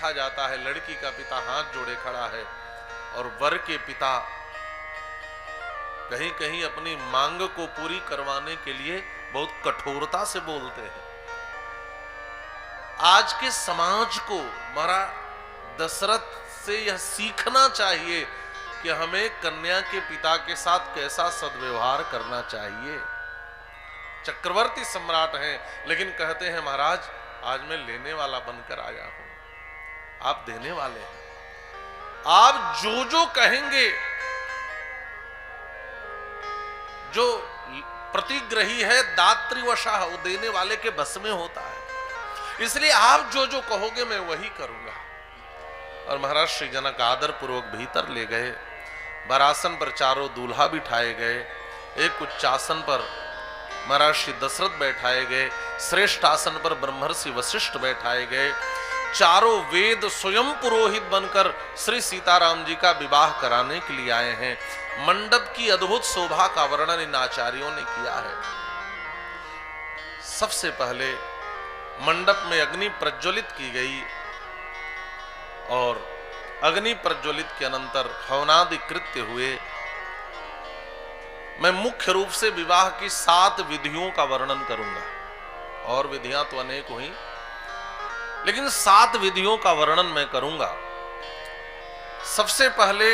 देखा जाता है लड़की का पिता हाथ जोड़े खड़ा है और वर के पिता कहीं कहीं अपनी मांग को पूरी करवाने के लिए बहुत कठोरता से बोलते हैं। आज के समाज को महाराज दशरथ से यह सीखना चाहिए कि हमें कन्या के पिता के साथ कैसा सद्व्यवहार करना चाहिए। चक्रवर्ती सम्राट हैं लेकिन कहते हैं महाराज आज मैं लेने वाला बनकर आया हूं, आप देने वाले हैं। आप जो जो कहेंगे, जो प्रतिग्रही है दातृवशाह, वो देने वाले के बस में होता है, इसलिए आप जो जो कहोगे मैं वही करूंगा। और महाराज श्री जनक आदर पूर्वक भीतर ले गए। बरासन पर चारों दूल्हा बिठाए गए। एक उच्चासन पर महाराज श्री दशरथ बैठाए गए, श्रेष्ठ आसन पर ब्रह्मर्षि वशिष्ठ बैठाए गए। चारों वेद स्वयं पुरोहित बनकर श्री सीताराम जी का विवाह कराने के लिए आए हैं। मंडप की अद्भुत शोभा का वर्णन इन आचार्यों ने किया है। सबसे पहले मंडप में अग्नि प्रज्वलित की गई और अग्नि प्रज्वलित के अनंतर हवनादि कृत्य हुए। मैं मुख्य रूप से विवाह की 7 विधियों का वर्णन करूंगा, और विधियां तो अनेक हुई, लेकिन 7 विधियों का वर्णन मैं करूंगा। सबसे पहले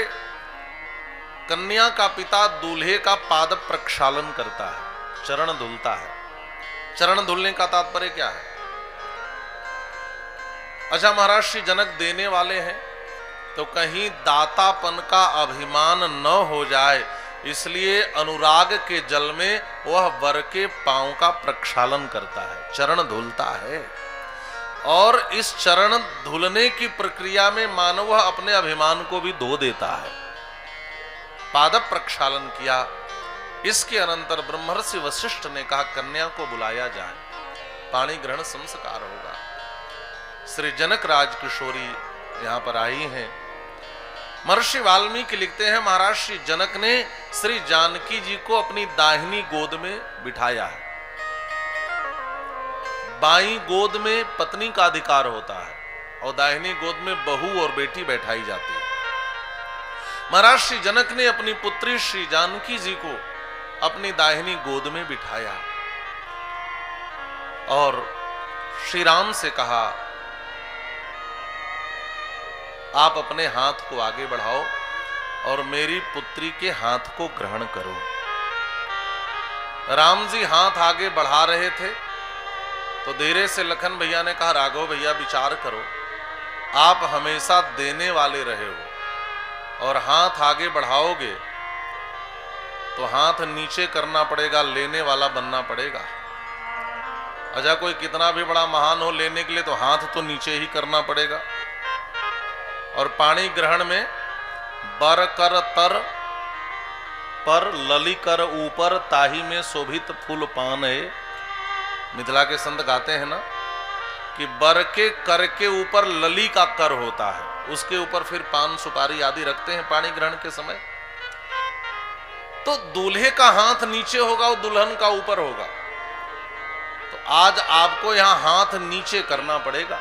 कन्या का पिता दूल्हे का पाद प्रक्षालन करता है, चरण धुलता है। चरण धुलने का तात्पर्य क्या है? अच्छा, महाराज श्री जनक देने वाले हैं तो कहीं दातापन का अभिमान न हो जाए, इसलिए अनुराग के जल में वह वर के पांव का प्रक्षालन करता है, चरण धुलता है। और इस चरण धुलने की प्रक्रिया में मानव अपने अभिमान को भी धो देता है। पाद प्रक्षालन किया। इसके अनंतर ब्रह्मर्षि वशिष्ठ ने कहा कन्या को बुलाया जाए, पाणी ग्रहण संस्कार होगा। श्री जनक राज किशोरी यहां पर आई हैं। महर्षि वाल्मीकि लिखते हैं महाराज श्री जनक ने श्री जानकी जी को अपनी दाहिनी गोद में बिठाया है। बाईं गोद में पत्नी का अधिकार होता है और दाहिनी गोद में बहू और बेटी बैठाई जाती है। महाराज श्री जनक ने अपनी पुत्री श्री जानकी जी को अपनी दाहिनी गोद में बिठाया और श्री राम से कहा आप अपने हाथ को आगे बढ़ाओ और मेरी पुत्री के हाथ को ग्रहण करो। राम जी हाथ आगे बढ़ा रहे थे तो धीरे से लखन भैया ने कहा राघव भैया विचार करो, आप हमेशा देने वाले रहे हो और हाथ आगे बढ़ाओगे तो हाथ नीचे करना पड़ेगा, लेने वाला बनना पड़ेगा। अच्छा, कोई कितना भी बड़ा महान हो, लेने के लिए तो हाथ तो नीचे ही करना पड़ेगा। और पाणी ग्रहण में बर कर तर पर लली कर ऊपर ताही में शोभित फूल पान है। मिथिला के संत गाते हैं ना कि बर के कर के ऊपर लली का कर होता है, उसके ऊपर फिर पान सुपारी आदि रखते हैं पाणी ग्रहण के समय। तो दूल्हे का हाथ नीचे होगा और दुल्हन का ऊपर होगा। तो आज आपको यहां हाथ नीचे करना पड़ेगा